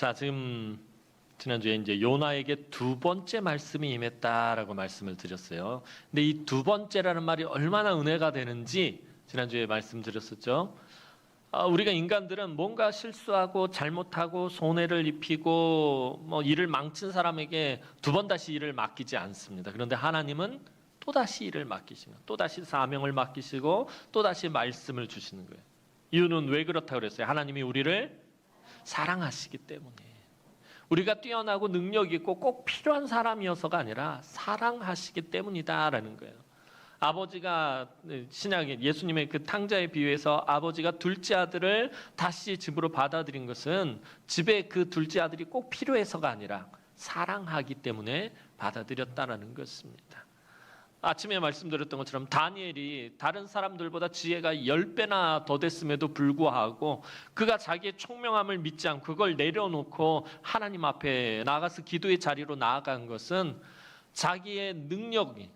자, 지난주에 이제 요나에게 두 번째 말씀이 임했다라고 말씀을 드렸어요. 근데 이 두 번째라는 말이 얼마나 은혜가 되는지 지난주에 말씀드렸었죠. 우리가 인간들은 뭔가 실수하고 잘못하고 손해를 입히고 일을 망친 사람에게 두 번 다시 일을 맡기지 않습니다. 그런데 하나님은 또다시 일을 맡기시고 또다시 사명을 맡기시고 또다시 말씀을 주시는 거예요. 이유는 왜 그렇다고 그랬어요? 하나님이 우리를 사랑하시기 때문에. 우리가 뛰어나고 능력 있고 꼭 필요한 사람이어서가 아니라 사랑하시기 때문이다라는 거예요. 아버지가 신약에 예수님의 그 탕자의 비유에서 아버지가 둘째 아들을 다시 집으로 받아들인 것은 집에 그 둘째 아들이 꼭 필요해서가 아니라 사랑하기 때문에 받아들였다라는 것입니다. 아침에 말씀드렸던 것처럼 다니엘이 다른 사람들보다 지혜가 10배나 더 됐음에도 불구하고 그가 자기의 총명함을 믿지 않고 그걸 내려놓고 하나님 앞에 나가서 기도의 자리로 나아간 것은 자기의 능력이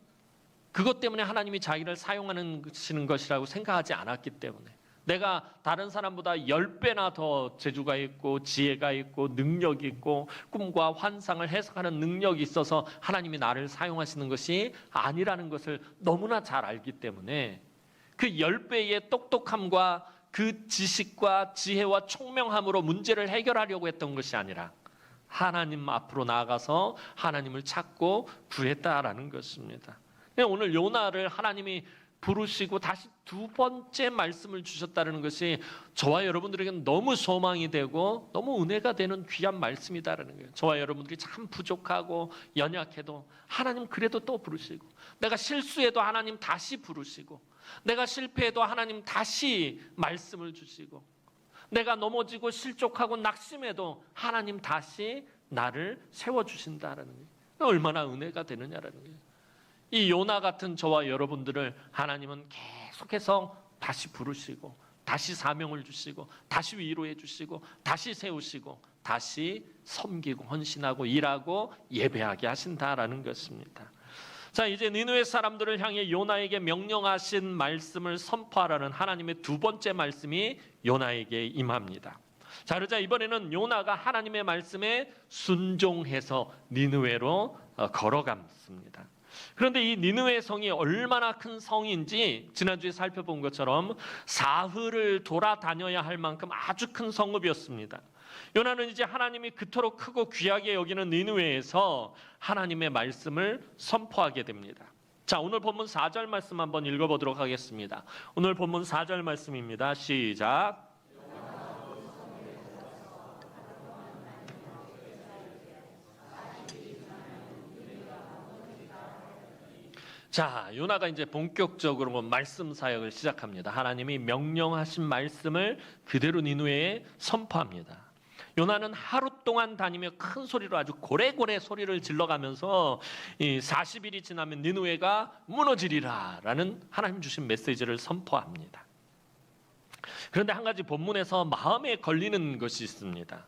그것 때문에 하나님이 자기를 사용하는 것이라고 생각하지 않았기 때문에 내가 다른 사람보다 10배나 더 재주가 있고 지혜가 있고 능력이 있고 꿈과 환상을 해석하는 능력이 있어서 하나님이 나를 사용하시는 것이 아니라는 것을 너무나 잘 알기 때문에 그 10배의 똑똑함과 그 지식과 지혜와 총명함으로 문제를 해결하려고 했던 것이 아니라 하나님 앞으로 나아가서 하나님을 찾고 구했다라는 것입니다. 오늘 요나를 하나님이 부르시고 다시 두 번째 말씀을 주셨다는 것이 저와 여러분들에게는 너무 소망이 되고 너무 은혜가 되는 귀한 말씀이다라는 거예요. 저와 여러분들이 참 부족하고 연약해도 하나님 그래도 또 부르시고 내가 실수해도 하나님 다시 부르시고 내가 실패해도 하나님 다시 말씀을 주시고 내가 넘어지고 실족하고 낙심해도 하나님 다시 나를 세워주신다라는 거예요. 얼마나 은혜가 되느냐라는 거예요. 이 요나 같은 저와 여러분들을 하나님은 계속해서 다시 부르시고 다시 사명을 주시고 다시 위로해 주시고 다시 세우시고 다시 섬기고 헌신하고 일하고 예배하게 하신다라는 것입니다. 자, 이제 니느웨 사람들을 향해 요나에게 명령하신 말씀을 선포하라는 하나님의 두 번째 말씀이 요나에게 임합니다. 자, 그러자 이번에는 요나가 하나님의 말씀에 순종해서 니느웨로 걸어갔습니다. 그런데 이 니느웨 성이 얼마나 큰 성인지 지난주에 살펴본 것처럼 사흘을 돌아다녀야 할 만큼 아주 큰 성읍이었습니다. 요나는 이제 하나님이 그토록 크고 귀하게 여기는 니느웨에서 하나님의 말씀을 선포하게 됩니다. 자, 오늘 본문 4절 말씀 한번 읽어보도록 하겠습니다. 오늘 본문 4절 말씀입니다. 시작. 자, 요나가 이제 본격적으로 말씀 사역을 시작합니다. 하나님이 명령하신 말씀을 그대로 니느웨에 선포합니다. 요나는 하루 동안 다니며 큰 소리로 아주 고래고래 소리를 질러가면서 40일이 지나면 니느웨가 무너지리라 라는 하나님 주신 메시지를 선포합니다. 그런데 한 가지 본문에서 마음에 걸리는 것이 있습니다.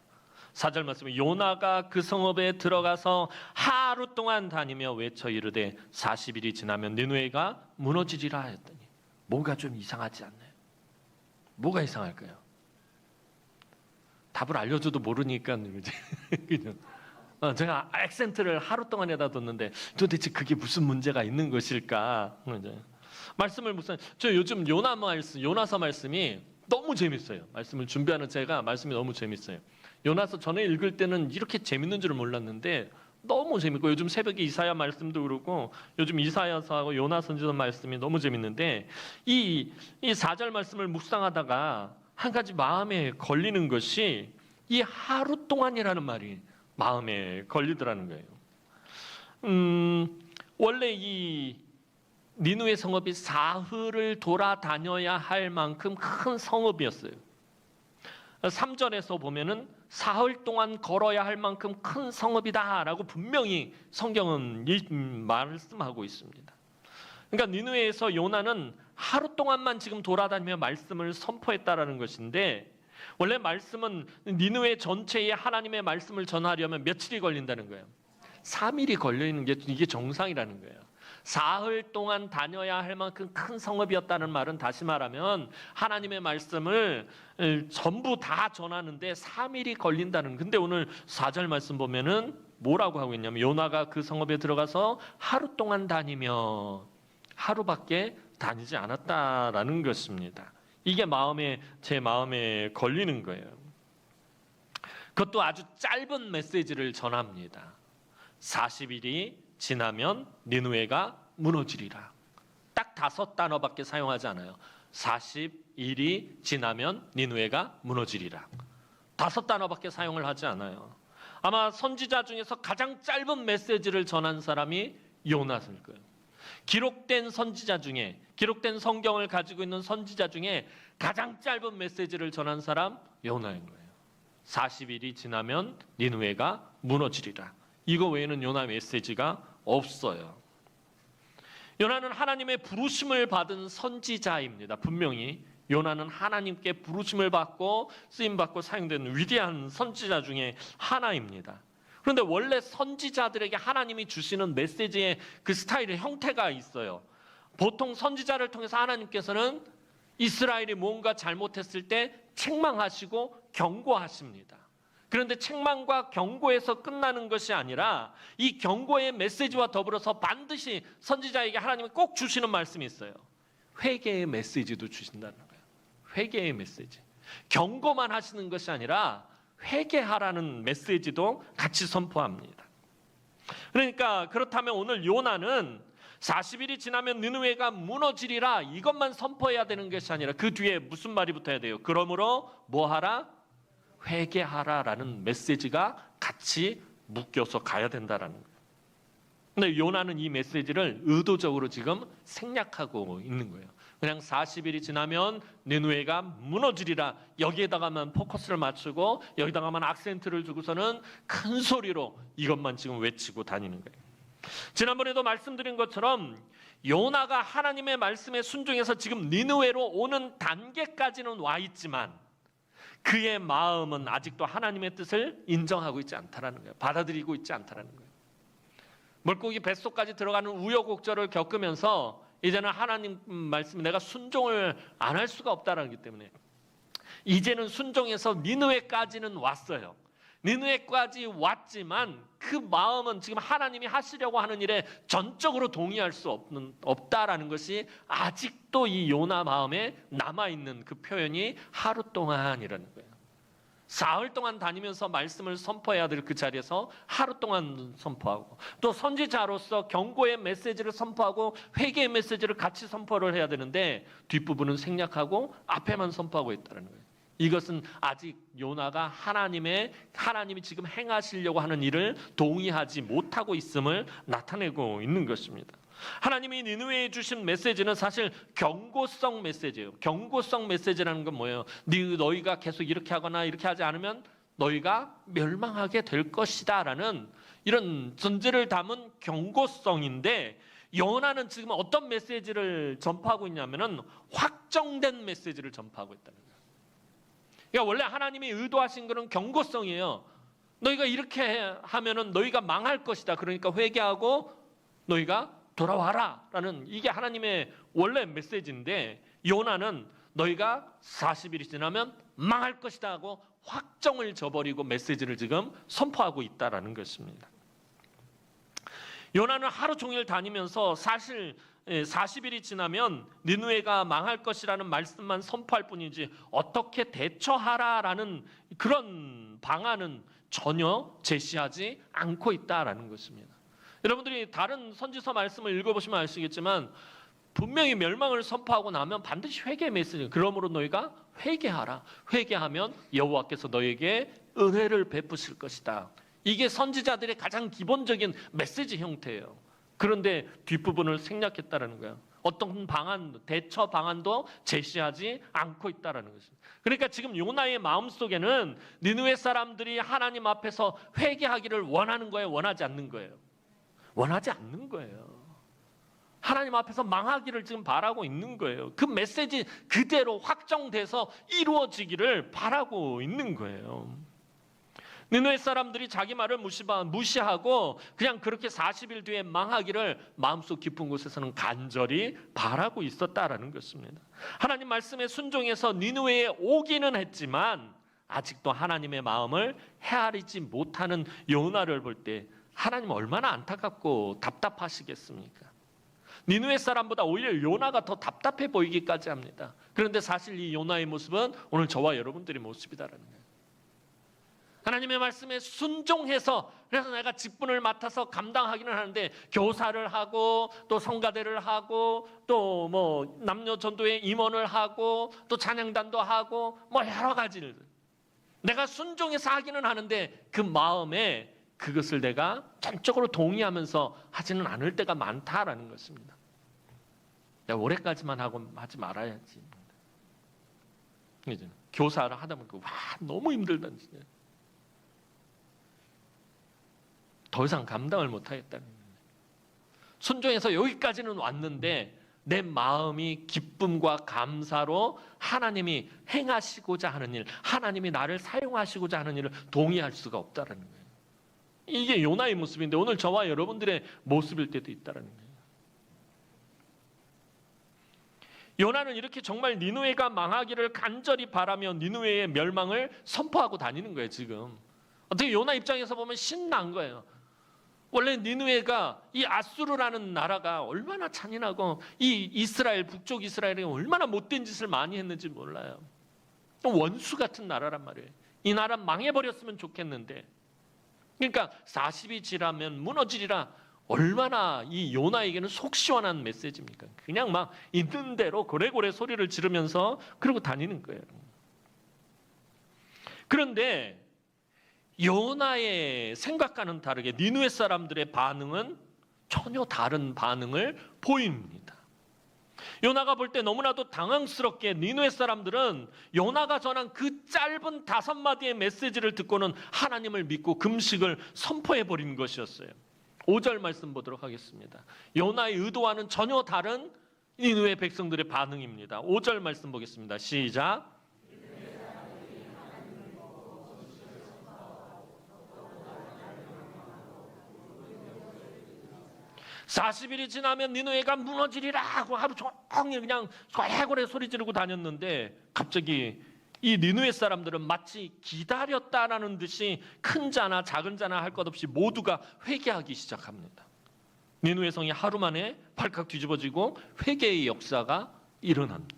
4절 말씀에 요나가 그 성읍에 들어가서 하루 동안 다니며 외쳐 이르되 40일이 지나면 니느웨가 무너지리라 했더니 뭔가 좀 이상하지 않나요? 뭐가 이상할까요? 답을 알려줘도 모르니까 그냥 제가 액센트를 하루 동안에다 뒀는데 도대체 그게 무슨 문제가 있는 것일까? 말씀을 저 요즘 요나서 말씀이 너무 재밌어요. 말씀을 준비하는 제가 말씀이 너무 재밌어요. 요나서 전에 읽을 때는 이렇게 재밌는 줄 몰랐는데 너무 재밌고 요즘 새벽에 이사야 말씀도 그렇고 요즘 이사야서하고 요나 선지서 말씀이 너무 재밌는데 이 4절 말씀을 묵상하다가 한 가지 마음에 걸리는 것이 이 하루 동안이라는 말이 마음에 걸리더라는 거예요. 원래 이 니느웨 성읍이 사흘을 돌아다녀야 할 만큼 큰 성읍이었어요. 3절에서 보면은 사흘 동안 걸어야 할 만큼 큰 성읍이다라고 분명히 성경은 말씀하고 있습니다. 그러니까 니느웨에서 요나는 하루 동안만 지금 돌아다니며 말씀을 선포했다라는 것인데 원래 말씀은 니느웨 전체에 하나님의 말씀을 전하려면 며칠이 걸린다는 거예요. 3일이 걸려있는 게 이게 정상이라는 거예요. 사흘 동안 다녀야 할 만큼 큰 성읍이었다는 말은 다시 말하면 하나님의 말씀을 전부 다 전하는데 3일이 걸린다는. 근데 오늘 4절 말씀 보면은 뭐라고 하고 있냐면 요나가 그 성읍에 들어가서 하루 동안 다니며 하루밖에 다니지 않았다라는 것입니다. 이게 제 마음에 걸리는 거예요. 그것도 아주 짧은 메시지를 전합니다. 40일이 지나면 니느웨가 무너지리라. 딱 5단어밖에 사용하지 않아요. 40일이 지나면 니느웨가 무너지리라. 5단어밖에 사용을 하지 않아요. 아마 선지자 중에서 가장 짧은 메시지를 전한 사람이 요나일 거예요. 기록된 선지자 중에, 기록된 성경을 가지고 있는 선지자 중에 가장 짧은 메시지를 전한 사람 요나인 거예요. 40일이 지나면 니느웨가 무너지리라. 이거 외에는 요나 메시지가 없어요. 요나는 하나님의 부르심을 받은 선지자입니다. 분명히 요나는 하나님께 부르심을 받고 쓰임받고 사용된 위대한 선지자 중에 하나입니다. 그런데 원래 선지자들에게 하나님이 주시는 메시지의 그 스타일의 형태가 있어요. 보통 선지자를 통해서 하나님께서는 이스라엘이 뭔가 잘못했을 때 책망하시고 경고하십니다. 그런데 책망과 경고에서 끝나는 것이 아니라 이 경고의 메시지와 더불어서 반드시 선지자에게 하나님이 꼭 주시는 말씀이 있어요. 회개의 메시지도 주신다는 거예요. 회개의 메시지. 경고만 하시는 것이 아니라 회개하라는 메시지도 같이 선포합니다. 그러니까 그렇다면 오늘 요나는 40일이 지나면 느느웨가 무너지리라 이것만 선포해야 되는 것이 아니라 그 뒤에 무슨 말이 붙어야 돼요? 그러므로 뭐하라? 회개하라라는 메시지가 같이 묶여서 가야 된다라는 거예요. 근데 요나는 이 메시지를 의도적으로 지금 생략하고 있는 거예요. 그냥 40일이 지나면 니느웨가 무너지리라 여기에다가만 포커스를 맞추고 여기다가만 악센트를 주고서는 큰 소리로 이것만 지금 외치고 다니는 거예요. 지난번에도 말씀드린 것처럼 요나가 하나님의 말씀에 순종해서 지금 니느웨로 오는 단계까지는 와 있지만 그의 마음은 아직도 하나님의 뜻을 인정하고 있지 않다라는 거예요. 받아들이고 있지 않다라는 거예요. 물고기 뱃속까지 들어가는 우여곡절을 겪으면서 이제는 하나님 말씀에 내가 순종을 안 할 수가 없다라는 것 때문에 이제는 순종해서 니느웨까지는 왔어요. 니느웨까지 왔지만 그 마음은 지금 하나님이 하시려고 하는 일에 전적으로 동의할 수 없다라는 것이 아직도 이 요나 마음에 남아있는 그 표현이 하루 동안이라는 거예요. 사흘 동안 다니면서 말씀을 선포해야 될 그 자리에서 하루 동안 선포하고 또 선지자로서 경고의 메시지를 선포하고 회개의 메시지를 같이 선포를 해야 되는데 뒷부분은 생략하고 앞에만 선포하고 있다는 거예요. 이것은 아직 요나가 하나님이 지금 행하시려고 하는 일을 동의하지 못하고 있음을 나타내고 있는 것입니다. 하나님이 니느웨에 주신 메시지는 사실 경고성 메시지예요. 경고성 메시지라는 건 뭐예요? 너희가 계속 이렇게 하거나 이렇게 하지 않으면 너희가 멸망하게 될 것이다 라는 이런 전제를 담은 경고성인데 요나는 지금 어떤 메시지를 전파하고 있냐면은 확정된 메시지를 전파하고 있다는 거예요. 그러니까 원래 하나님이 의도하신 것은 경고성이에요. 너희가 이렇게 하면은 너희가 망할 것이다. 그러니까 회개하고 너희가 돌아와라 라는 이게 하나님의 원래 메시지인데 요나는 너희가 40일이 지나면 망할 것이다 하고 확정을 저버리고 메시지를 지금 선포하고 있다라는 것입니다. 요나는 하루 종일 다니면서 사실 40일이 지나면 니느웨가 망할 것이라는 말씀만 선포할 뿐이지 어떻게 대처하라라는 그런 방안은 전혀 제시하지 않고 있다라는 것입니다. 여러분들이 다른 선지서 말씀을 읽어보시면 아시겠지만 분명히 멸망을 선포하고 나면 반드시 회개 메시지. 그러므로 너희가 회개하라. 회개하면 여호와께서 너에게 은혜를 베푸실 것이다. 이게 선지자들의 가장 기본적인 메시지 형태예요. 그런데 뒷부분을 생략했다는 거예요. 어떤 대처 방안도 제시하지 않고 있다는 것입니다. 그러니까 지금 요나의 마음속에는 니느웨 사람들이 하나님 앞에서 회개하기를 원하는 거예요? 원하지 않는 거예요? 원하지 않는 거예요. 하나님 앞에서 망하기를 지금 바라고 있는 거예요. 그 메시지 그대로 확정돼서 이루어지기를 바라고 있는 거예요. 니느웨 사람들이 자기 말을 무시하고 그냥 그렇게 40일 뒤에 망하기를 마음속 깊은 곳에서는 간절히 바라고 있었다라는 것입니다. 하나님 말씀에 순종해서 니느웨에 오기는 했지만 아직도 하나님의 마음을 헤아리지 못하는 요나를 볼 때 하나님 얼마나 안타깝고 답답하시겠습니까? 니느웨 사람보다 오히려 요나가 더 답답해 보이기까지 합니다. 그런데 사실 이 요나의 모습은 오늘 저와 여러분들의 모습이다라는 거예요. 하나님의 말씀에 순종해서, 그래서 내가 직분을 맡아서 감당하기는 하는데 교사를 하고 또 성가대를 하고 또 뭐 남녀 전도회 임원을 하고 또 찬양단도 하고 뭐 여러 가지를 내가 순종해서 하기는 하는데 그 마음에 그것을 내가 전적으로 동의하면서 하지는 않을 때가 많다라는 것입니다. 내가 올해까지만 하고 하지 말아야지. 교사를 하다 보니까 와 너무 힘들다 진짜. 더 이상 감당을 못하겠다는 거예요. 순종해서 여기까지는 왔는데 내 마음이 기쁨과 감사로 하나님이 행하시고자 하는 일, 하나님이 나를 사용하시고자 하는 일을 동의할 수가 없다는 거예요. 이게 요나의 모습인데 오늘 저와 여러분들의 모습일 때도 있다는 거예요. 요나는 이렇게 정말 니느웨가 망하기를 간절히 바라며 니느웨의 멸망을 선포하고 다니는 거예요. 지금 어떻게 요나 입장에서 보면 신난 거예요. 원래 니느웨가 이 아수르라는 나라가 얼마나 잔인하고 이 이스라엘 북쪽 이스라엘이 얼마나 못된 짓을 많이 했는지 몰라요. 원수 같은 나라란 말이에요. 이 나라 망해버렸으면 좋겠는데, 그러니까 40이 지나면 무너지리라. 얼마나 이 요나에게는 속 시원한 메시지입니까? 그냥 막 있는 대로 고래고래 소리를 지르면서 그러고 다니는 거예요. 그런데 요나의 생각과는 다르게 니느웨 사람들의 반응은 전혀 다른 반응을 보입니다. 요나가 볼 때 너무나도 당황스럽게 니느웨 사람들은 요나가 전한 그 짧은 5마디의 메시지를 듣고는 하나님을 믿고 금식을 선포해버린 것이었어요. 5절 말씀 보도록 하겠습니다. 요나의 의도와는 전혀 다른 니느웨 백성들의 반응입니다. 5절 말씀 보겠습니다. 시작. 40일이 지나면 니느웨가 무너지리라 하고 하루 종일 그냥 고래고래 소리 지르고 다녔는데 갑자기 이 니느웨 사람들은 마치 기다렸다라는 듯이 큰 자나 작은 자나 할 것 없이 모두가 회개하기 시작합니다. 니느웨 성이 하루 만에 발칵 뒤집어지고 회개의 역사가 일어납니다.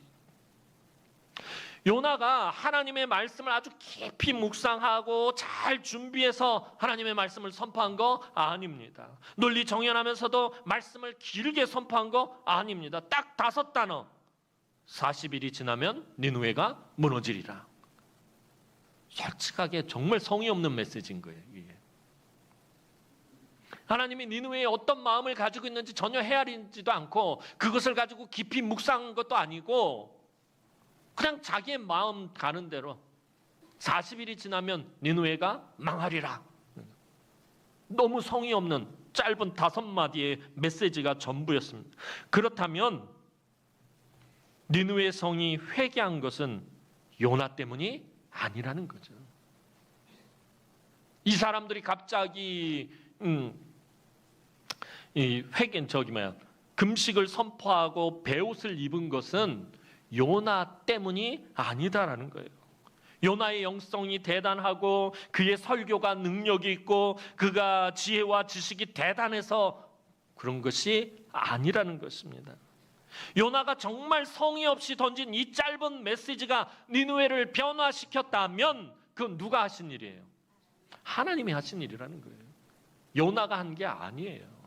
요나가 하나님의 말씀을 아주 깊이 묵상하고 잘 준비해서 하나님의 말씀을 선포한 거 아닙니다. 논리 정연하면서도 말씀을 길게 선포한 거 아닙니다. 딱 5단어. 40일이 지나면 니느웨가 무너지리라. 솔직하게 정말 성의 없는 메시지인 거예요. 이게. 하나님이 니느웨에 어떤 마음을 가지고 있는지 전혀 헤아리지도 않고 그것을 가지고 깊이 묵상한 것도 아니고 그냥 자기의 마음 가는 대로 40일이 지나면 니느웨가 망하리라. 너무 성의 없는 짧은 5마디의 메시지가 전부였습니다. 그렇다면 니느웨 성이 회개한 것은 요나 때문이 아니라는 거죠. 이 사람들이 갑자기 이 금식을 선포하고 베옷을 입은 것은 요나 때문이 아니다라는 거예요. 요나의 영성이 대단하고 그의 설교가 능력이 있고 그가 지혜와 지식이 대단해서 그런 것이 아니라는 것입니다. 요나가 정말 성의 없이 던진 이 짧은 메시지가 니느웨를 변화시켰다면 그건 누가 하신 일이에요? 하나님이 하신 일이라는 거예요. 요나가 한 게 아니에요.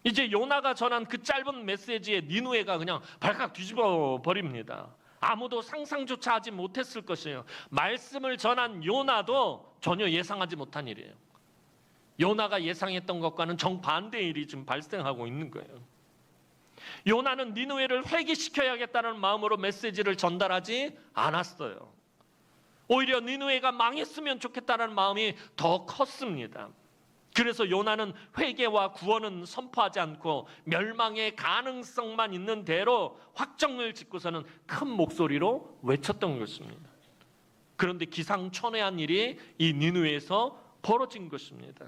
이제 요나가 전한 그 짧은 메시지에 니느웨가 그냥 발칵 뒤집어 버립니다. 아무도 상상조차 하지 못했을 것이에요. 말씀을 전한 요나도 전혀 예상하지 못한 일이에요. 요나가 예상했던 것과는 정반대의 일이 지금 발생하고 있는 거예요. 요나는 니느웨를 회개시켜야겠다는 마음으로 메시지를 전달하지 않았어요. 오히려 니느웨가 망했으면 좋겠다는 마음이 더 컸습니다. 그래서 요나는 회개와 구원은 선포하지 않고 멸망의 가능성만 있는 대로 확정을 짓고서는 큰 목소리로 외쳤던 것입니다. 그런데 기상천외한 일이 이 니느웨에서 벌어진 것입니다.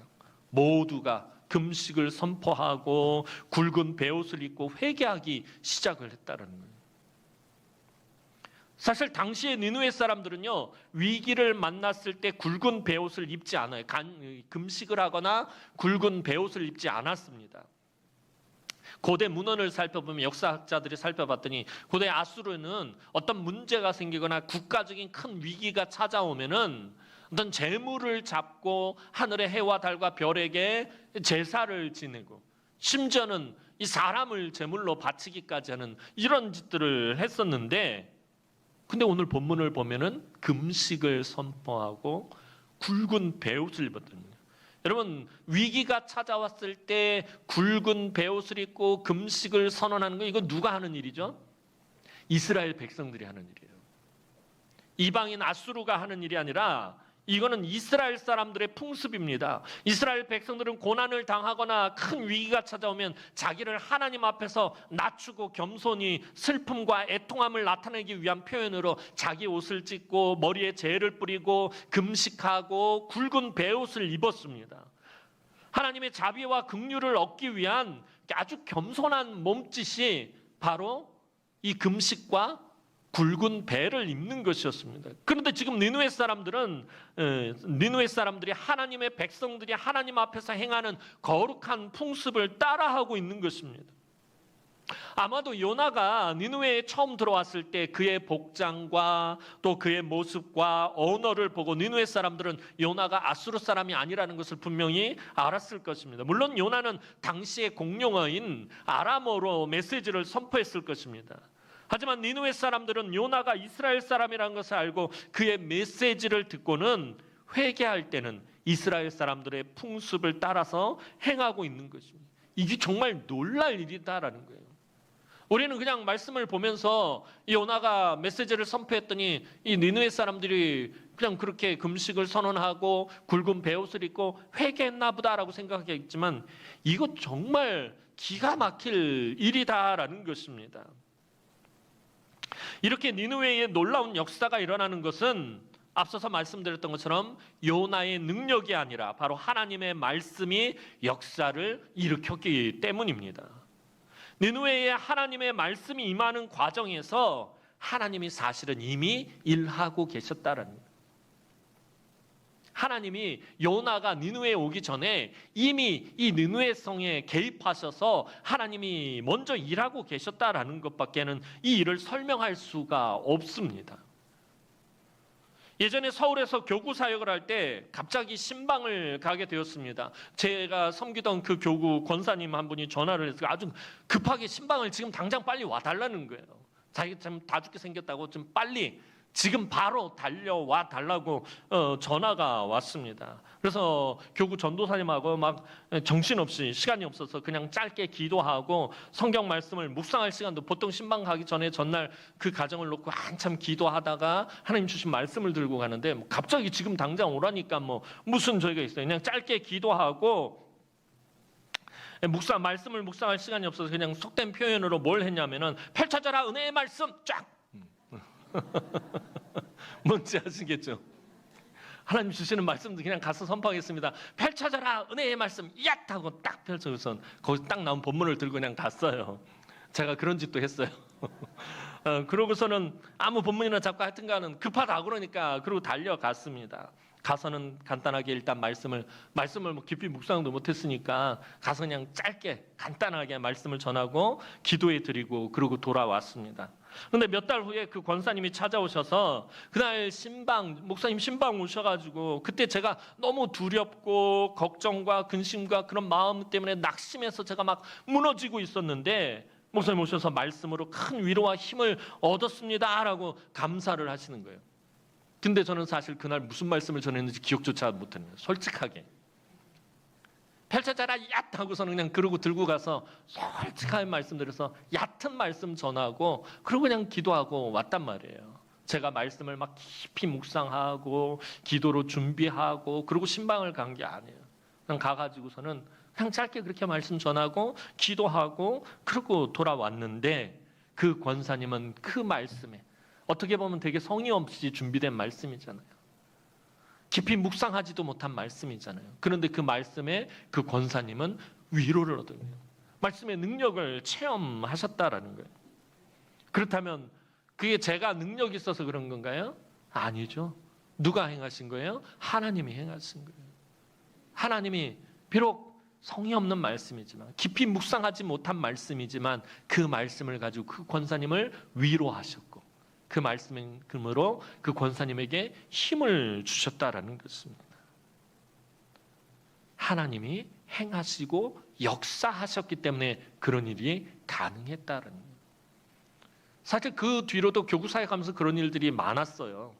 모두가 금식을 선포하고 굵은 베옷을 입고 회개하기 시작을 했다는 거예요. 사실 당시의 니느웨 사람들은요, 위기를 만났을 때 굵은 베옷을 입지 않아요. 금식을 하거나 굵은 베옷을 입지 않았습니다. 고대 문헌을 살펴보면, 역사학자들이 살펴봤더니 고대 아수르는 어떤 문제가 생기거나 국가적인 큰 위기가 찾아오면은 어떤 재물을 잡고 하늘의 해와 달과 별에게 제사를 지내고, 심지어는 이 사람을 제물로 바치기까지 하는 이런 짓들을 했었는데, 근데 오늘 본문을 보면은 금식을 선포하고 굵은 베옷을 입었더니, 여러분, 위기가 찾아왔을 때 굵은 베옷을 입고 금식을 선언하는 거, 이거 누가 하는 일이죠? 이스라엘 백성들이 하는 일이에요. 이방인 아수르가 하는 일이 아니라 이거는 이스라엘 사람들의 풍습입니다. 이스라엘 백성들은 고난을 당하거나 큰 위기가 찾아오면 자기를 하나님 앞에서 낮추고 겸손히 슬픔과 애통함을 나타내기 위한 표현으로 자기 옷을 찢고 머리에 재를 뿌리고 금식하고 굵은 베옷을 입었습니다. 하나님의 자비와 긍휼을 얻기 위한 아주 겸손한 몸짓이 바로 이 금식과 굵은 배를 입는 것이었습니다. 그런데 지금 니느웨 사람들이 하나님의 백성들이 하나님 앞에서 행하는 거룩한 풍습을 따라하고 있는 것입니다. 아마도 요나가 니느웨에 처음 들어왔을 때 그의 복장과 또 그의 모습과 언어를 보고 니느웨 사람들은 요나가 아수르 사람이 아니라는 것을 분명히 알았을 것입니다. 물론 요나는 당시의 공용어인 아람어로 메시지를 선포했을 것입니다. 하지만 니느웨 사람들은 요나가 이스라엘 사람이라는 것을 알고 그의 메시지를 듣고는 회개할 때는 이스라엘 사람들의 풍습을 따라서 행하고 있는 것입니다. 이게 정말 놀랄 일이다라는 거예요. 우리는 그냥 말씀을 보면서 요나가 메시지를 선포했더니 이 니느웨 사람들이 그냥 그렇게 금식을 선언하고 굵은 베옷을 입고 회개했나 보다라고 생각하겠지만, 이거 정말 기가 막힐 일이다라는 것입니다. 이렇게 니느웨의 놀라운 역사가 일어나는 것은 앞서서 말씀드렸던 것처럼 요나의 능력이 아니라 바로 하나님의 말씀이 역사를 일으켰기 때문입니다. 니느웨에 하나님의 말씀이 임하는 과정에서 하나님이 사실은 이미 일하고 계셨다는 거예요. 하나님이 요나가 니느웨에 오기 전에 이미 이 니느웨 성에 개입하셔서 하나님이 먼저 일하고 계셨다라는 것밖에는 이 일을 설명할 수가 없습니다. 예전에 서울에서 교구 사역을 할 때 갑자기 신방을 가게 되었습니다. 제가 섬기던 그 교구 권사님 한 분이 전화를 해서 아주 급하게 신방을 지금 당장 빨리 와달라는 거예요. 자기가 참 다 죽게 생겼다고 좀 빨리 지금 바로 달려와 달라고 전화가 왔습니다. 그래서 교구 전도사님하고 막 정신없이 시간이 없어서 그냥 짧게 기도하고 성경 말씀을 묵상할 시간도, 보통 신방 가기 전에 전날 그 가정을 놓고 한참 기도하다가 하나님 주신 말씀을 들고 가는데 갑자기 지금 당장 오라니까 무슨 저희가 있어요. 그냥 짧게 기도하고 말씀을 묵상할 시간이 없어서 그냥 속된 표현으로 뭘 했냐면은 펼쳐져라 은혜의 말씀 쫙. 뭔지 아시겠죠? 하나님 주시는 말씀도 그냥 가서 선포하겠습니다. 펼쳐져라 은혜의 말씀 얏 하고 딱 펼쳐서 거기서 딱 나온 본문을 들고 그냥 갔어요. 제가 그런 짓도 했어요. 그러고서는 아무 본문이나 잡고 하여튼간은 급하다 그러니까 그러고 달려갔습니다. 가서는 간단하게 일단 말씀을 깊이 묵상도 못했으니까 가서 그냥 짧게 간단하게 말씀을 전하고 기도해 드리고 그러고 돌아왔습니다. 그런데 몇 달 후에 그 권사님이 찾아오셔서 그날 목사님 신방 오셔가지고, 그때 제가 너무 두렵고 걱정과 근심과 그런 마음 때문에 낙심해서 제가 막 무너지고 있었는데, 목사님 오셔서 말씀으로 큰 위로와 힘을 얻었습니다라고 감사를 하시는 거예요. 근데 저는 사실 그날 무슨 말씀을 전했는지 기억조차 못했네요. 솔직하게. 펼쳐져라 얕 하고서는 그냥 그러고 들고 가서 솔직하게 말씀드려서 얕은 말씀 전하고 그러고 그냥 기도하고 왔단 말이에요. 제가 말씀을 막 깊이 묵상하고 기도로 준비하고 그러고 신방을 간 게 아니에요. 그냥 가가지고서는 그냥 짧게 그렇게 말씀 전하고 기도하고 그러고 돌아왔는데, 그 권사님은 그 말씀에 어떻게 보면 되게 성의 없이 준비된 말씀이잖아요. 깊이 묵상하지도 못한 말씀이잖아요. 그런데 그 말씀에 그 권사님은 위로를 얻어요. 말씀의 능력을 체험하셨다라는 거예요. 그렇다면 그게 제가 능력이 있어서 그런 건가요? 아니죠. 누가 행하신 거예요? 하나님이 행하신 거예요. 하나님이 비록 성의 없는 말씀이지만, 깊이 묵상하지 못한 말씀이지만 그 말씀을 가지고 그 권사님을 위로하셨고 그 말씀으로 그 권사님에게 힘을 주셨다라는 것입니다. 하나님이 행하시고 역사하셨기 때문에 그런 일이 가능했다라는 거예요. 사실 그 뒤로도 교구사에 가면서 그런 일들이 많았어요.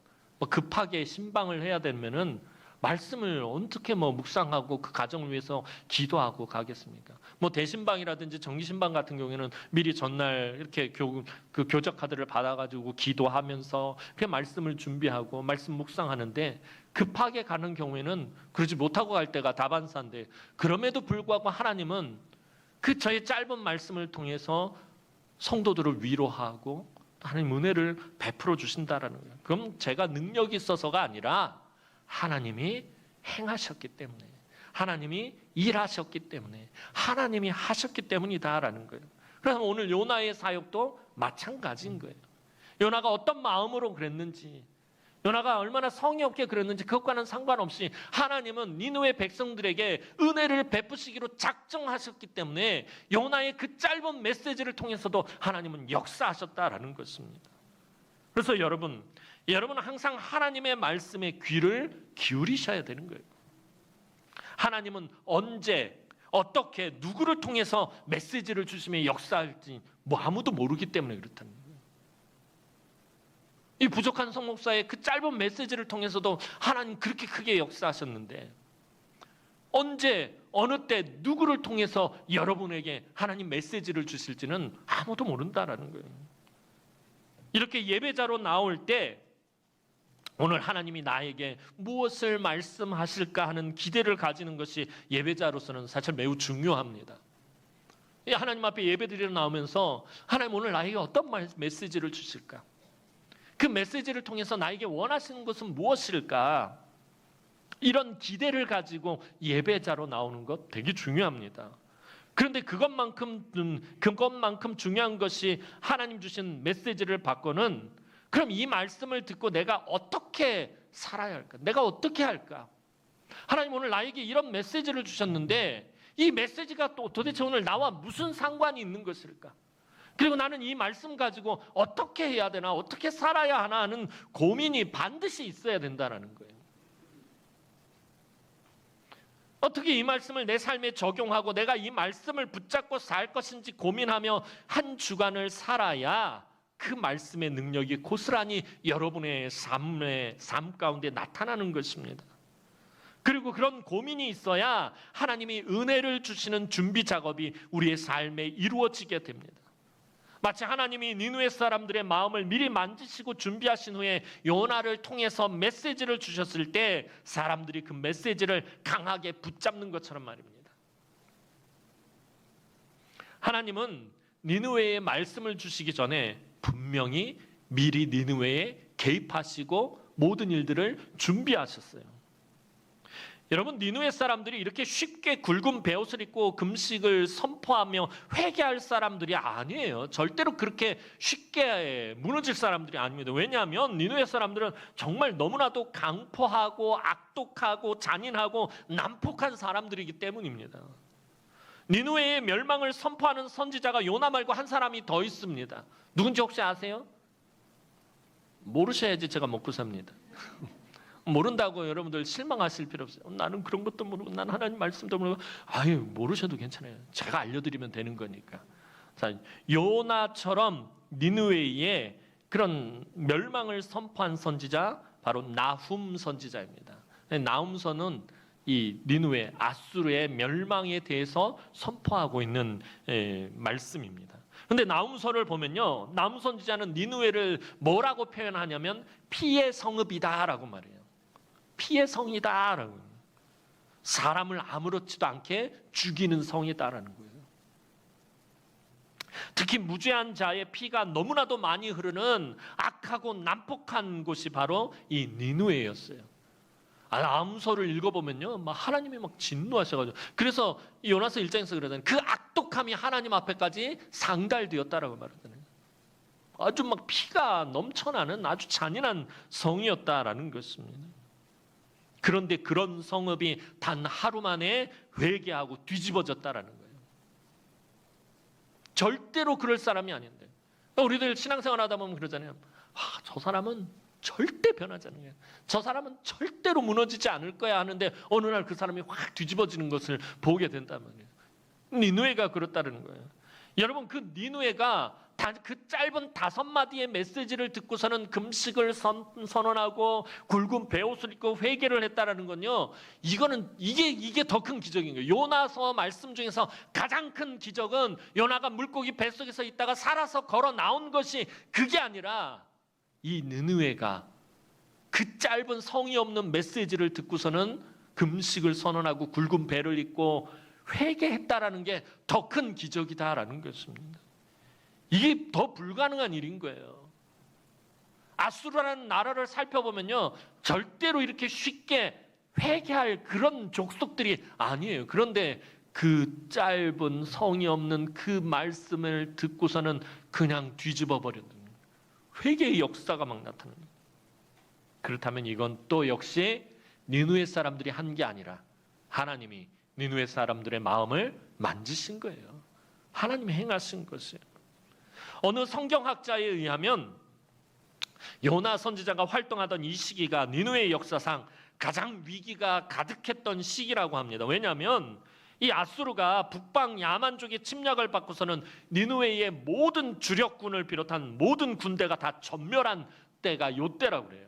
급하게 신방을 해야 되면은 말씀을 어떻게 묵상하고 그 가정을 위해서 기도하고 가겠습니까? 대신방이라든지 정기신방 같은 경우에는 미리 전날 이렇게 그 교적 카드를 받아가지고 기도하면서 그 말씀을 준비하고 말씀 묵상하는데, 급하게 가는 경우에는 그러지 못하고 갈 때가 다반사인데, 그럼에도 불구하고 하나님은 그 저의 짧은 말씀을 통해서 성도들을 위로하고 하나님 은혜를 베풀어 주신다라는 거예요. 그럼 제가 능력이 있어서가 아니라 하나님이 행하셨기 때문에, 하나님이 일하셨기 때문에, 하나님이 하셨기 때문이다라는 거예요. 그래서 오늘 요나의 사역도 마찬가지인 거예요. 요나가 어떤 마음으로 그랬는지, 요나가 얼마나 성의 없게 그랬는지 그것과는 상관없이 하나님은 니느웨 백성들에게 은혜를 베푸시기로 작정하셨기 때문에 요나의 그 짧은 메시지를 통해서도 하나님은 역사하셨다라는 것입니다. 그래서 여러분은 항상 하나님의 말씀에 귀를 기울이셔야 되는 거예요. 하나님은 언제, 어떻게, 누구를 통해서 메시지를 주시며 역사할지 아무도 모르기 때문에 그렇다는 거예요. 이 부족한 성목사의 그 짧은 메시지를 통해서도 하나님 그렇게 크게 역사하셨는데, 언제, 어느 때, 누구를 통해서 여러분에게 하나님 메시지를 주실지는 아무도 모른다라는 거예요. 이렇게 예배자로 나올 때 오늘 하나님이 나에게 무엇을 말씀하실까 하는 기대를 가지는 것이 예배자로서는 사실 매우 중요합니다. 하나님 앞에 예배드리러 나오면서 하나님 오늘 나에게 어떤 메시지를 주실까? 그 메시지를 통해서 나에게 원하시는 것은 무엇일까? 이런 기대를 가지고 예배자로 나오는 것 되게 중요합니다. 그런데 그것만큼 중요한 것이 하나님 주신 메시지를 받고는, 그럼 이 말씀을 듣고 내가 어떻게 살아야 할까? 내가 어떻게 할까? 하나님 오늘 나에게 이런 메시지를 주셨는데 이 메시지가 또 도대체 오늘 나와 무슨 상관이 있는 것일까? 그리고 나는 이 말씀 가지고 어떻게 해야 되나, 어떻게 살아야 하나 하는 고민이 반드시 있어야 된다는 거예요. 어떻게 이 말씀을 내 삶에 적용하고 내가 이 말씀을 붙잡고 살 것인지 고민하며 한 주간을 살아야 그 말씀의 능력이 고스란히 여러분의 삶 가운데 나타나는 것입니다. 그리고 그런 고민이 있어야 하나님이 은혜를 주시는 준비 작업이 우리의 삶에 이루어지게 됩니다. 마치 하나님이 니느웨 사람들의 마음을 미리 만지시고 준비하신 후에 요나를 통해서 메시지를 주셨을 때 사람들이 그 메시지를 강하게 붙잡는 것처럼 말입니다. 하나님은 니느웨에 말씀을 주시기 전에 분명히 미리 니느웨에 개입하시고 모든 일들을 준비하셨어요. 여러분, 니느웨 사람들이 이렇게 쉽게 굵은 베옷을 입고 금식을 선포하며 회개할 사람들이 아니에요. 절대로 그렇게 쉽게 무너질 사람들이 아닙니다. 왜냐하면 니느웨 사람들은 정말 너무나도 강포하고 악독하고 잔인하고 난폭한 사람들이기 때문입니다. 니느웨의 멸망을 선포하는 선지자가 요나 말고 한 사람이 더 있습니다. 누군지 혹시 아세요? 모르셔야지 제가 먹고 삽니다. 모른다고 여러분들 실망하실 필요 없어요. 나는 그런 것도 모르고, 나는 하나님 말씀도 모르고. 아유, 모르셔도 괜찮아요. 제가 알려드리면 되는 거니까. 자, 요나처럼 니느웨에 그런 멸망을 선포한 선지자, 바로 나훔 선지자입니다. 나훔서는 이 니느웨, 아수르의 멸망에 대해서 선포하고 있는 말씀입니다. 그런데 나훔서를 보면요, 나훔 선지자는 니느웨를 뭐라고 표현하냐면 피의 성읍이다라고 말해요. 피의 성이다라고, 사람을 아무렇지도 않게 죽이는 성이다라는 거예요. 특히 무죄한 자의 피가 너무나도 많이 흐르는 악하고 난폭한 곳이 바로 이 니느웨였어요. 암서를 읽어보면요, 막 하나님이 막 진노하셔가지고, 그래서 요나서 1장에서 그러잖아요. 그 악독함이 하나님 앞에까지 상달되었다라고 말하잖아요. 아주 막 피가 넘쳐나는 아주 잔인한 성이었다라는 것입니다. 그런데 그런 성읍이 단 하루 만에 회개하고 뒤집어졌다라는 거예요. 절대로 그럴 사람이 아닌데, 우리들 신앙생활 하다 보면 그러잖아요. 저 사람은 절대 변하지 않는 거예요. 저 사람은 절대로 무너지지 않을 거야 하는데 어느 날 그 사람이 확 뒤집어지는 것을 보게 된단 말이에요. 니느웨가 그렇다는 거예요. 여러분, 그 니느웨가 그 짧은 5마디의 메시지를 듣고서는 금식을 선언하고 굵은 베옷을 입고 회개를 했다라는 건요, 이게 더 큰 기적인 거예요. 요나서 말씀 중에서 가장 큰 기적은 요나가 물고기 뱃속에서 있다가 살아서 걸어 나온 것이 그게 아니라, 이 느느웨가 그 짧은 성의 없는 메시지를 듣고서는 금식을 선언하고 굵은 배를 입고 회개했다라는 게 더 큰 기적이다라는 것입니다. 이게 더 불가능한 일인 거예요. 아수르라는 나라를 살펴보면요, 절대로 이렇게 쉽게 회개할 그런 족속들이 아니에요. 그런데 그 짧은 성의 없는 그 말씀을 듣고서는 그냥 뒤집어 버렸는 거예요. 회개의 역사가 막 나타나는 거예요. 그렇다면 이건 또 역시 니느웨 사람들이 한 게 아니라 하나님이 니느웨 사람들의 마음을 만지신 거예요. 하나님이 행하신 것이에요. 어느 성경학자에 의하면 요나 선지자가 활동하던 이 시기가 니느웨의 역사상 가장 위기가 가득했던 시기라고 합니다. 왜냐하면 이 아수르가 북방 야만족의 침략을 받고서는 니느웨의 모든 주력군을 비롯한 모든 군대가 다 전멸한 때가 요때라고 그래요.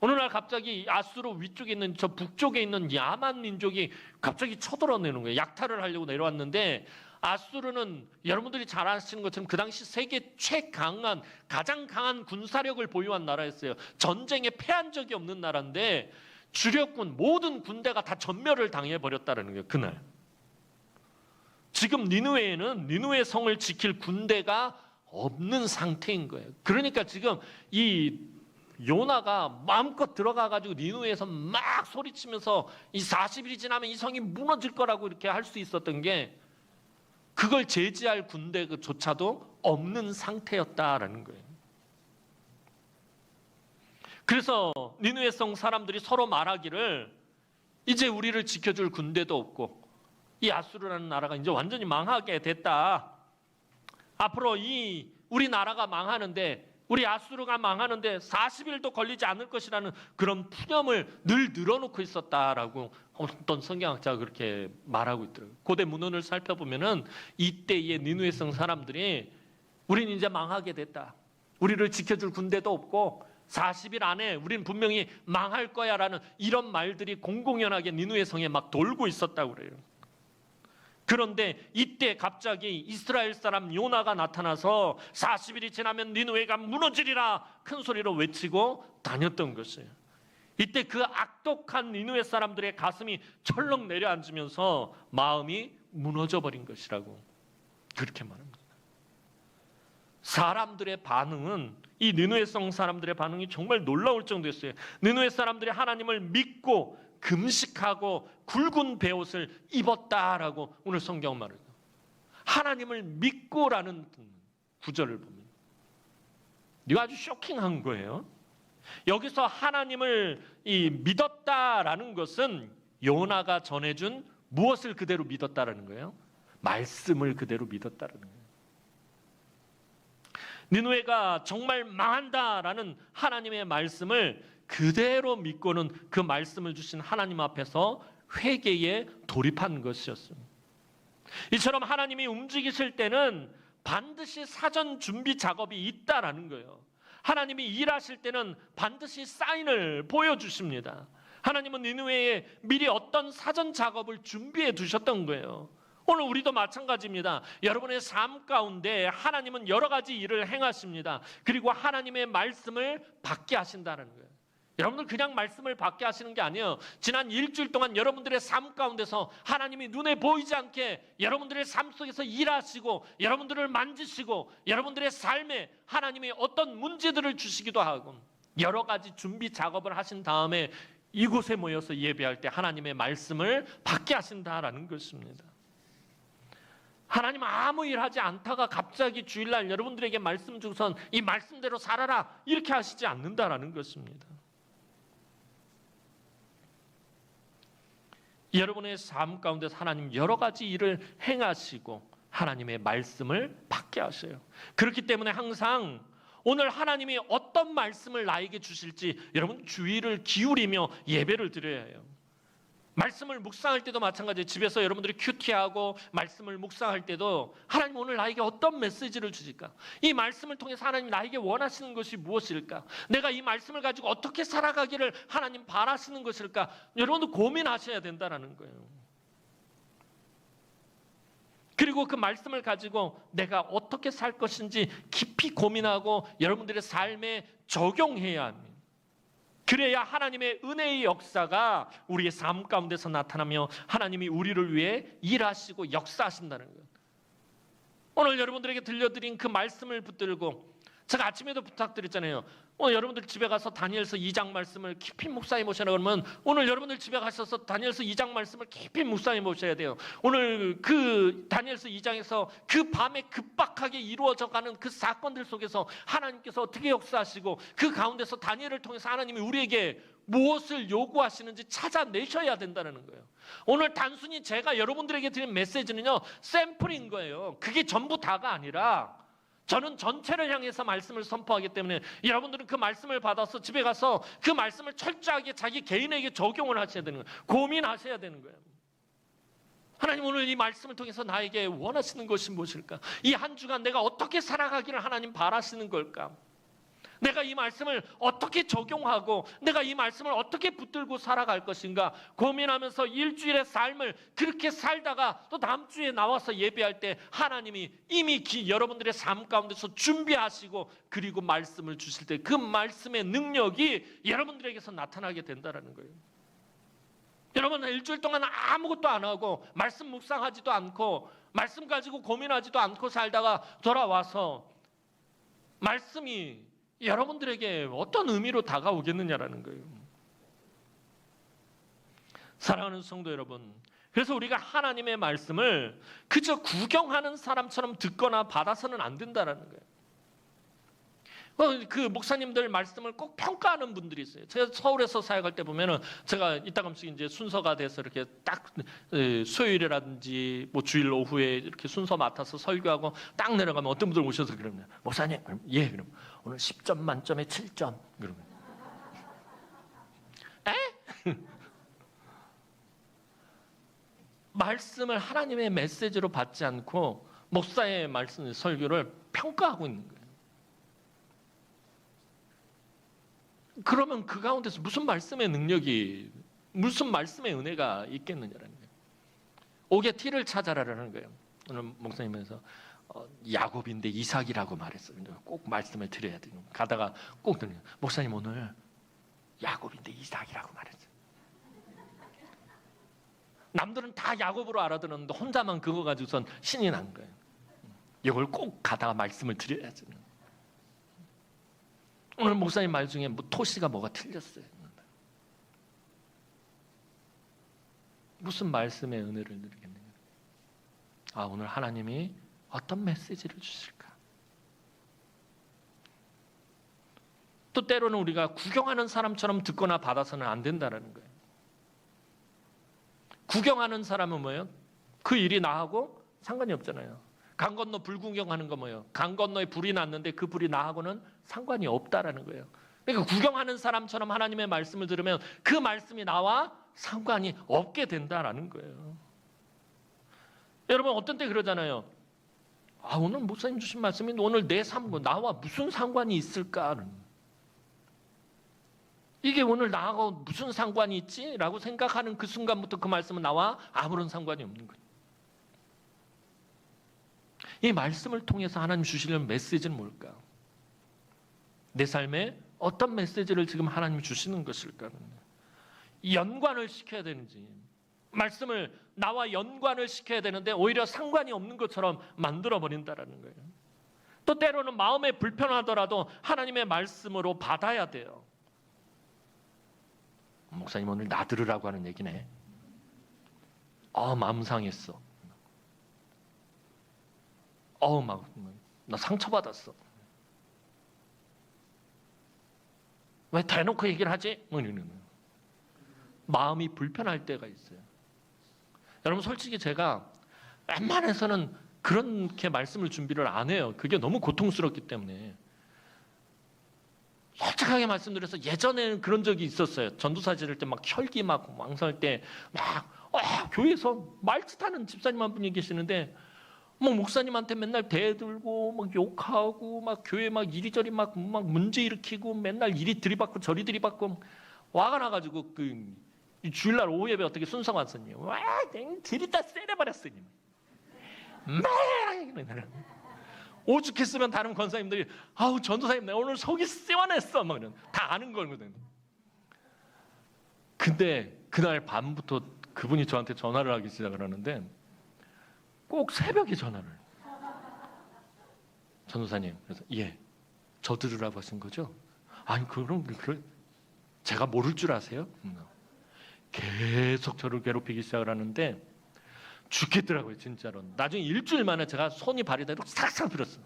어느 날 갑자기 아수르 위쪽에 있는 저 북쪽에 있는 야만 민족이 갑자기 쳐들어내는 거예요. 약탈을 하려고 내려왔는데, 아수르는 여러분들이 잘 아시는 것처럼 그 당시 세계 최강한, 가장 강한 군사력을 보유한 나라였어요. 전쟁에 패한 적이 없는 나라인데 주력군 모든 군대가 다 전멸을 당해버렸다는 거예요. 그날. 지금 니느웨에는 니느웨 성을 지킬 군대가 없는 상태인 거예요. 그러니까 지금 이 요나가 마음껏 들어가가지고 니느웨에서 막 소리치면서 이 40일이 지나면 이 성이 무너질 거라고 이렇게 할 수 있었던 게, 그걸 제지할 군대조차도 없는 상태였다라는 거예요. 그래서 니느웨 성 사람들이 서로 말하기를, 이제 우리를 지켜줄 군대도 없고 이 아수르라는 나라가 이제 완전히 망하게 됐다. 앞으로 우리 나라가 망하는데, 우리 아수르가 망하는데 40일도 걸리지 않을 것이라는 그런 푸념을 늘 늘어놓고 있었다라고 어떤 성경학자가 그렇게 말하고 있더라고요. 고대 문헌을 살펴보면은 이때의 니느웨 성 사람들이 우리는 이제 망하게 됐다. 우리를 지켜줄 군대도 없고 40일 안에 우리는 분명히 망할 거야라는 이런 말들이 공공연하게 니느웨 성에 막 돌고 있었다고 그래요. 그런데 이때 갑자기 이스라엘 사람 요나가 나타나서 40일이 지나면 니느웨가 무너지리라 큰 소리로 외치고 다녔던 것이에요. 이때 그 악독한 니느웨 사람들의 가슴이 철렁 내려앉으면서 마음이 무너져 버린 것이라고 그렇게 말합니다. 사람들의 반응은, 이 니느웨 성 사람들의 반응이 정말 놀라울 정도였어요. 니느웨 사람들이 하나님을 믿고 금식하고 굵은 베옷을 입었다라고 오늘 성경 말해요. 하나님을 믿고라는 구절을 보면 이거 아주 쇼킹한 거예요. 여기서 하나님을 믿었다라는 것은 요나가 전해준 무엇을 그대로 믿었다라는 거예요? 말씀을 그대로 믿었다라는 거예요. 니느웨가 정말 망한다라는 하나님의 말씀을 그대로 믿고는 그 말씀을 주신 하나님 앞에서 회개에 돌입한 것이었습니다. 이처럼 하나님이 움직이실 때는 반드시 사전 준비 작업이 있다라는 거예요. 하나님이 일하실 때는 반드시 사인을 보여주십니다. 하나님은 니느웨에 미리 어떤 사전 작업을 준비해 두셨던 거예요. 오늘 우리도 마찬가지입니다. 여러분의 삶 가운데 하나님은 여러 가지 일을 행하십니다. 그리고 하나님의 말씀을 받게 하신다는 거예요. 여러분들 그냥 말씀을 받게 하시는 게 아니에요. 지난 일주일 동안 여러분들의 삶 가운데서 하나님이 눈에 보이지 않게 여러분들의 삶 속에서 일하시고 여러분들을 만지시고 여러분들의 삶에 하나님이 어떤 문제들을 주시기도 하고 여러 가지 준비 작업을 하신 다음에 이곳에 모여서 예배할 때 하나님의 말씀을 받게 하신다라는 것입니다. 하나님 아무 일 하지 않다가 갑자기 주일날 여러분들에게 말씀 주선 이 말씀대로 살아라 이렇게 하시지 않는다라는 것입니다. 여러분의 삶 가운데서 하나님 여러 가지 일을 행하시고 하나님의 말씀을 받게 하셔요. 그렇기 때문에 항상 오늘 하나님이 어떤 말씀을 나에게 주실지 여러분 주의를 기울이며 예배를 드려야 해요. 말씀을 묵상할 때도 마찬가지예요. 집에서 여러분들이 큐티하고 말씀을 묵상할 때도 하나님 오늘 나에게 어떤 메시지를 주실까? 이 말씀을 통해서 하나님 나에게 원하시는 것이 무엇일까? 내가 이 말씀을 가지고 어떻게 살아가기를 하나님 바라시는 것일까? 여러분도 고민하셔야 된다는 거예요. 그리고 그 말씀을 가지고 내가 어떻게 살 것인지 깊이 고민하고 여러분들의 삶에 적용해야 합니다. 그래야 하나님의 은혜의 역사가 우리의 삶 가운데서 나타나며 하나님이 우리를 위해 일하시고 역사하신다는 거예요. 오늘 여러분들에게 들려드린 그 말씀을 붙들고 제가 아침에도 부탁드렸잖아요. 오늘 여러분들 집에 가서 다니엘서 2장 말씀을 깊이 묵상해 보시라 그러면 오늘 여러분들 집에 가셔서 다니엘서 2장 말씀을 깊이 묵상해 보셔야 돼요. 오늘 그 다니엘서 2장에서 그 밤에 급박하게 이루어져가는 그 사건들 속에서 하나님께서 어떻게 역사하시고 그 가운데서 다니엘을 통해서 하나님이 우리에게 무엇을 요구하시는지 찾아내셔야 된다는 거예요. 오늘 단순히 제가 여러분들에게 드린 메시지는요 샘플인 거예요. 그게 전부 다가 아니라 저는 전체를 향해서 말씀을 선포하기 때문에 여러분들은 그 말씀을 받아서 집에 가서 그 말씀을 철저하게 자기 개인에게 적용을 하셔야 되는 거예요. 고민하셔야 되는 거예요. 하나님 오늘 이 말씀을 통해서 나에게 원하시는 것이 무엇일까? 이 한 주간 내가 어떻게 살아가기를 하나님 바라시는 걸까? 내가 이 말씀을 어떻게 적용하고 내가 이 말씀을 어떻게 붙들고 살아갈 것인가 고민하면서 일주일의 삶을 그렇게 살다가 또 다음 주에 나와서 예배할 때 하나님이 이미 여러분들의 삶 가운데서 준비하시고 그리고 말씀을 주실 때 그 말씀의 능력이 여러분들에게서 나타나게 된다는 거예요. 여러분 일주일 동안 아무것도 안 하고 말씀 묵상하지도 않고 말씀 가지고 고민하지도 않고 살다가 돌아와서 말씀이 여러분들에게 어떤 의미로 다가오겠느냐라는 거예요. 사랑하는 성도 여러분, 그래서 우리가 하나님의 말씀을 그저 구경하는 사람처럼 듣거나 받아서는 안 된다는 거예요. 그 목사님들 말씀을 꼭 평가하는 분들이 있어요. 제가 서울에서 사역할 때 보면은 제가 이따금씩 이제 순서가 돼서 이렇게 딱 수요일이라든지 뭐 주일 오후에 이렇게 순서 맡아서 설교하고 딱 내려가면 어떤 분들 오셔서 그러면 목사님, 그럼 예, 그럼 오늘 10점 만점에 7점 그러면 말씀을 하나님의 메시지로 받지 않고 목사의 말씀 설교를 평가하고 있는 거예요. 그러면 그 가운데서 무슨 말씀의 능력이 무슨 말씀의 은혜가 있겠느냐라는 거예요. 옥에 티를 찾아라라는 거예요. 오늘 목사님에서 야곱인데 이삭이라고 말했어요. 꼭 말씀을 드려야 돼요. 가다가 꼭 들려요. 목사님 오늘 야곱인데 이삭이라고 말했어요. 남들은 다 야곱으로 알아들었는데 혼자만 그거 가지고선 신이 난 거예요. 이걸 꼭 가다가 말씀을 드려야죠. 오늘 목사님 말 중에 뭐 토시가 뭐가 틀렸어요. 무슨 말씀의 은혜를 누리겠느냐. 아, 오늘 하나님이 어떤 메시지를 주실까? 또 때로는 우리가 구경하는 사람처럼 듣거나 받아서는 안 된다는 거예요. 구경하는 사람은 뭐예요? 그 일이 나하고 상관이 없잖아요. 강 건너 불 구경하는 거 뭐예요? 강 건너에 불이 났는데 그 불이 나하고는 상관이 없다라는 거예요. 그러니까 구경하는 사람처럼 하나님의 말씀을 들으면 그 말씀이 나와 상관이 없게 된다라는 거예요. 여러분 어떤 때 그러잖아요. 아, 오늘 목사님 주신 말씀이 오늘 내 삶과 나와 무슨 상관이 있을까? 이게 오늘 나하고 무슨 상관이 있지? 라고 생각하는 그 순간부터 그 말씀은 나와 아무런 상관이 없는 거예요. 이 말씀을 통해서 하나님 주시려는 메시지는 뭘까? 내 삶에 어떤 메시지를 지금 하나님이 주시는 것일까? 연관을 시켜야 되는지, 말씀을 나와 연관을 시켜야 되는데 오히려 상관이 없는 것처럼 만들어버린다라는 거예요. 또 때로는 마음에 불편하더라도 하나님의 말씀으로 받아야 돼요. 목사님 오늘 나 들으라고 하는 얘기네. 마음 상했어. 나 상처받았어. 왜 대놓고 얘기를 하지? 마음이 불편할 때가 있어요. 여러분 솔직히 제가 웬만해서는 그렇게 말씀을 준비를 안 해요. 그게 너무 고통스럽기 때문에. 솔직하게 말씀드려서 예전에는 그런 적이 있었어요. 전도사 지낼 때 막 혈기 막 왕성할 때 막 교회에서 말짓하는 집사님 한 분이 계시는데 뭐 목사님한테 맨날 대들고 막 욕하고 막 교회 막 이리저리 막 문제 일으키고 맨날 이리 들이받고 저리 들이받고 화가 나가지고 그 주일날 오후 예배 어떻게 순서가 왔었니? 와, 들이다 세려버렸으니. 오죽했으면 다른 권사님들이 아우 전도사님 내가 오늘 속이 쎄원했어 막 이런 다 아는 거거든. 근데 그날 밤부터 그분이 저한테 전화를 하기 시작을 하는데 꼭 새벽에 전화를. 전도사님, 그래서 저 들으라고 하신 거죠? 아니 그럼 제가 모를 줄 아세요? 계속 저를 괴롭히기 시작을 하는데 죽겠더라고요 진짜로. 나중에 일주일 만에 제가 손이 발이 다 이렇게 싹싹 빌었어요.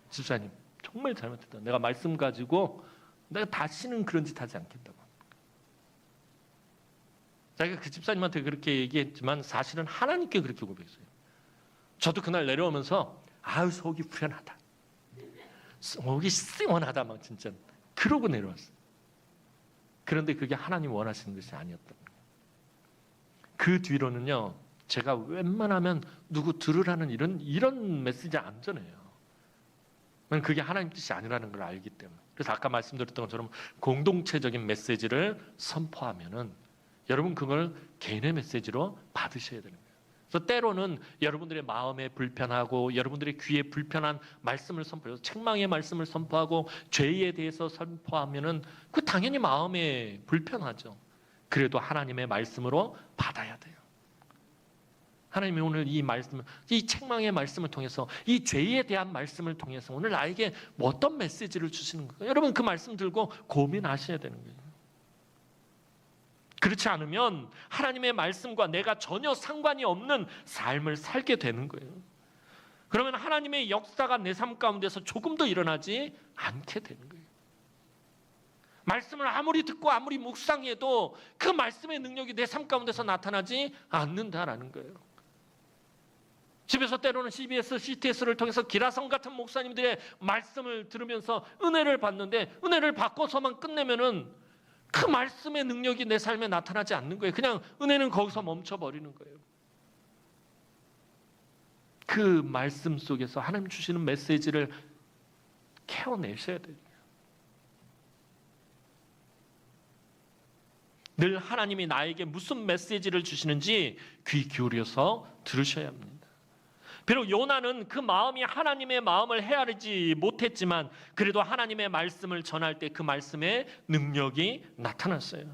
집사님 정말 잘못했다. 내가 말씀 가지고 내가 다시는 그런 짓 하지 않겠다고. 자기가 그 집사님한테 그렇게 얘기했지만 사실은 하나님께 그렇게 고백했어요. 저도 그날 내려오면서 아유 속이 불편하다. 속이 쎄원하다 막 진짜 그러고 내려왔어요. 그런데 그게 하나님 원하시는 것이 아니었던 거예요. 그 뒤로는요. 제가 웬만하면 누구 들으라는 이런 메시지 안 전해요. 그게 하나님 뜻이 아니라는 걸 알기 때문에. 그래서 아까 말씀드렸던 것처럼 공동체적인 메시지를 선포하면은 여러분 그걸 개인의 메시지로 받으셔야 되는 거예요. 그래서 때로는 여러분들의 마음에 불편하고 여러분들의 귀에 불편한 말씀을 선포해서 책망의 말씀을 선포하고 죄에 대해서 선포하면은 그 당연히 마음에 불편하죠. 그래도 하나님의 말씀으로 받아야 돼요. 하나님이 오늘 이 말씀을, 이 책망의 말씀을 통해서 이 죄에 대한 말씀을 통해서 오늘 나에게 어떤 메시지를 주시는 거예요? 여러분 그 말씀 들고 고민하셔야 되는 거예요. 그렇지 않으면 하나님의 말씀과 내가 전혀 상관이 없는 삶을 살게 되는 거예요. 그러면 하나님의 역사가 내 삶 가운데서 조금도 일어나지 않게 되는 거예요. 말씀을 아무리 듣고 아무리 묵상해도 그 말씀의 능력이 내 삶 가운데서 나타나지 않는다라는 거예요. 집에서 때로는 CBS, CTS를 통해서 기라성 같은 목사님들의 말씀을 들으면서 은혜를 받는데 은혜를 받고서만 끝내면은 그 말씀의 능력이 내 삶에 나타나지 않는 거예요. 그냥 은혜는 거기서 멈춰버리는 거예요. 그 말씀 속에서 하나님 주시는 메시지를 캐어내셔야 돼요. 늘 하나님이 나에게 무슨 메시지를 주시는지 귀 기울여서 들으셔야 합니다. 비록 요나는 그 마음이 하나님의 마음을 헤아리지 못했지만 그래도 하나님의 말씀을 전할 때 그 말씀의 능력이 나타났어요.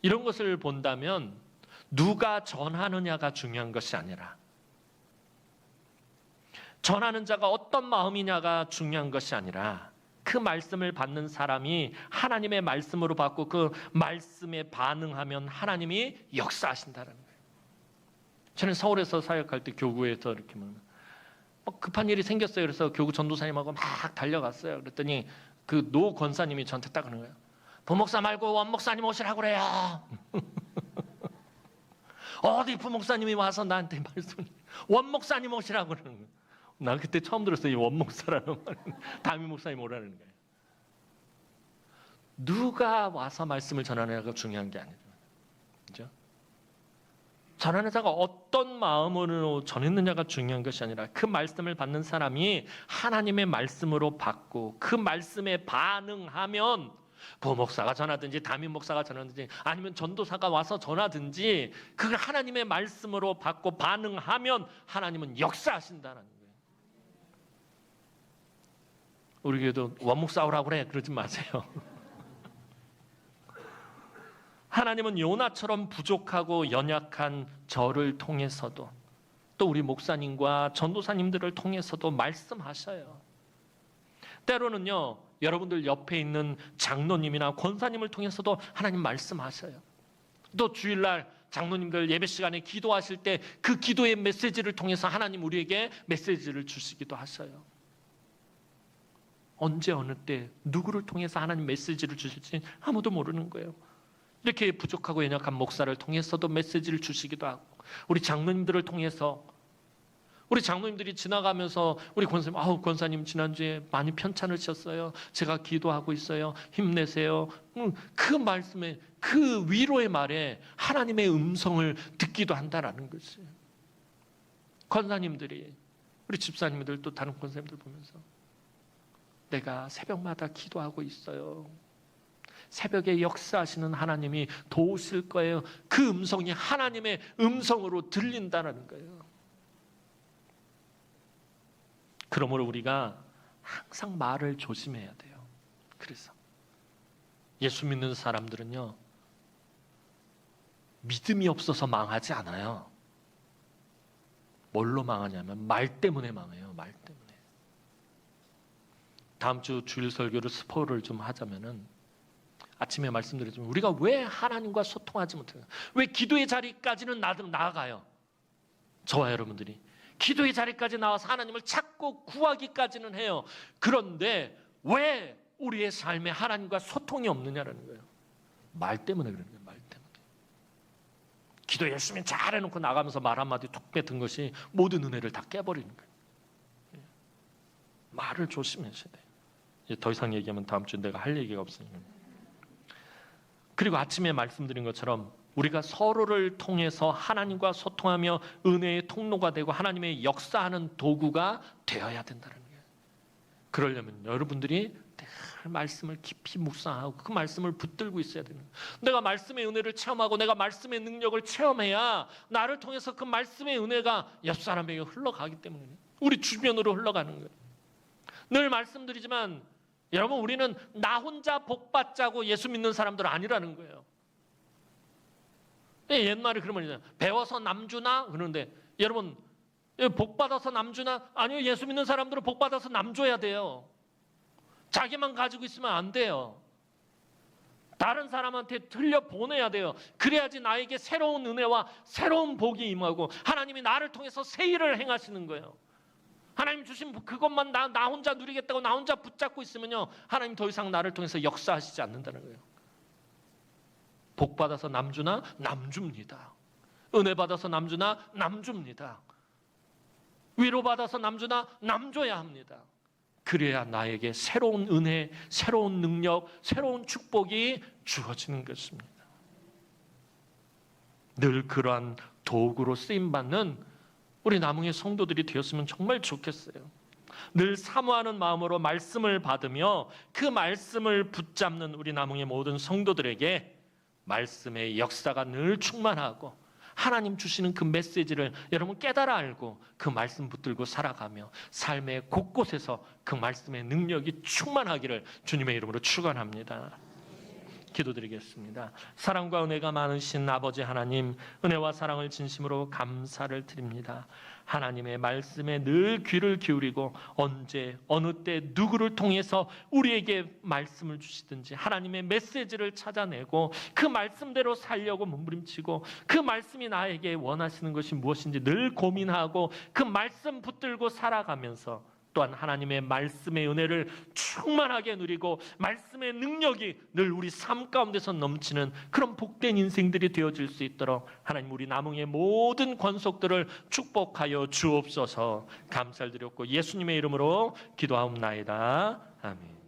이런 것을 본다면 누가 전하느냐가 중요한 것이 아니라 전하는 자가 어떤 마음이냐가 중요한 것이 아니라 그 말씀을 받는 사람이 하나님의 말씀으로 받고 그 말씀에 반응하면 하나님이 역사하신다는 거예요. 저는 서울에서 사역할 때 교구에서 이렇게 급한 일이 생겼어요. 그래서 교구 전도사님하고 막 달려갔어요. 그랬더니 그 노 권사님이 저한테 딱 그러는 거예요. 부목사 말고 원목사님 오시라고 그래요. 어디 부목사님이 와서 나한테 말씀 원목사님 오시라고 그러는 거예요. 나 그때 처음 들었어요. 이 원목사라는 말. 담임 목사님 오라는 거예요. 누가 와서 말씀을 전하느냐가 중요한 게 아니죠. 그렇죠? 전하는 자가 어떤 마음으로 전했느냐가 중요한 것이 아니라 그 말씀을 받는 사람이 하나님의 말씀으로 받고 그 말씀에 반응하면 부목사가 전하든지 담임 목사가 전하든지 아니면 전도사가 와서 전하든지 그걸 하나님의 말씀으로 받고 반응하면 하나님은 역사하신다는 거예요. 우리 교회도 원목 싸우라고 그래 그러지 마세요. 하나님은 요나처럼 부족하고 연약한 저를 통해서도 또 우리 목사님과 전도사님들을 통해서도 말씀하셔요. 때로는요, 여러분들 옆에 있는 장로님이나 권사님을 통해서도 하나님 말씀하셔요. 또 주일날 장로님들 예배 시간에 기도하실 때 그 기도의 메시지를 통해서 하나님 우리에게 메시지를 주시기도 하셔요. 언제 어느 때 누구를 통해서 하나님 메시지를 주실지 아무도 모르는 거예요. 이렇게 부족하고 연약한 목사를 통해서도 메시지를 주시기도 하고, 우리 장로님들을 통해서, 우리 장로님들이 지나가면서 우리 권사님, 권사님 지난주에 많이 편찮으셨어요. 제가 기도하고 있어요. 힘내세요. 그 말씀에, 그 위로의 말에 하나님의 음성을 듣기도 한다라는 것이에요. 권사님들이, 우리 집사님들 또 다른 권사님들 보면서 내가 새벽마다 기도하고 있어요. 새벽에 역사하시는 하나님이 도우실 거예요. 그 음성이 하나님의 음성으로 들린다는 거예요. 그러므로 우리가 항상 말을 조심해야 돼요. 그래서 예수 믿는 사람들은요, 믿음이 없어서 망하지 않아요. 뭘로 망하냐면 말 때문에 망해요. 말 때문에. 다음 주 주일 설교를 스포를 좀 하자면은, 아침에 말씀드렸지만 우리가 왜 하나님과 소통하지 못해요? 왜 기도의 자리까지는 나아가요? 저와 여러분들이 기도의 자리까지 나와서 하나님을 찾고 구하기까지는 해요. 그런데 왜 우리의 삶에 하나님과 소통이 없느냐라는 거예요. 말 때문에 그러는 거예요. 말 때문에. 기도 열심히 잘해놓고 나가면서 말 한마디 툭 뱉은 것이 모든 은혜를 다 깨버리는 거예요. 말을 조심하셔야 돼요. 더 이상 얘기하면 다음 주에 내가 할 얘기가 없으니까. 그리고 아침에 말씀드린 것처럼 우리가 서로를 통해서 하나님과 소통하며 은혜의 통로가 되고 하나님의 역사하는 도구가 되어야 된다는 거예요. 그러려면 여러분들이 늘 말씀을 깊이 묵상하고 그 말씀을 붙들고 있어야 되는 거예요. 내가 말씀의 은혜를 체험하고 내가 말씀의 능력을 체험해야 나를 통해서 그 말씀의 은혜가 옆 사람에게 흘러가기 때문에 우리 주변으로 흘러가는 거예요. 늘 말씀드리지만 여러분, 우리는 나 혼자 복 받자고 예수 믿는 사람들 아니라는 거예요. 옛말에 그런 말이잖아요. 배워서 남주나 그러는데, 여러분, 복 받아서 남주나? 아니요, 예수 믿는 사람들은 복 받아서 남줘야 돼요. 자기만 가지고 있으면 안 돼요. 다른 사람한테 들려 보내야 돼요. 그래야지 나에게 새로운 은혜와 새로운 복이 임하고 하나님이 나를 통해서 새 일을 행하시는 거예요. 하나님 주신 그것만 나 혼자 누리겠다고 나 혼자 붙잡고 있으면요, 하나님 더 이상 나를 통해서 역사하시지 않는다는 거예요. 복 받아서 남주나? 남줍니다. 은혜 받아서 남주나? 남줍니다. 위로 받아서 남주나? 남줘야 합니다. 그래야 나에게 새로운 은혜, 새로운 능력, 새로운 축복이 주어지는 것입니다. 늘 그러한 도구로 쓰임받는 우리 남흥의 성도들이 되었으면 정말 좋겠어요. 늘 사모하는 마음으로 말씀을 받으며 그 말씀을 붙잡는 우리 남흥의 모든 성도들에게 말씀의 역사가 늘 충만하고 하나님 주시는 그 메시지를 여러분 깨달아 알고 그 말씀 붙들고 살아가며 삶의 곳곳에서 그 말씀의 능력이 충만하기를 주님의 이름으로 축원합니다. 기도드리겠습니다. 사랑과 은혜가 많으신 아버지 하나님, 은혜와 사랑을 진심으로 감사를 드립니다. 하나님의 말씀에 늘 귀를 기울이고 언제 어느 때 누구를 통해서 우리에게 말씀을 주시든지 하나님의 메시지를 찾아내고 그 말씀대로 살려고 몸부림치고 그 말씀이 나에게 원하시는 것이 무엇인지 늘 고민하고 그 말씀 붙들고 살아가면서 또한 하나님의 말씀의 은혜를 충만하게 누리고 말씀의 능력이 늘 우리 삶 가운데서 넘치는 그런 복된 인생들이 되어질 수 있도록 하나님 우리 남흥의 모든 권속들을 축복하여 주옵소서. 감사를 드렸고 예수님의 이름으로 기도하옵나이다. 아멘.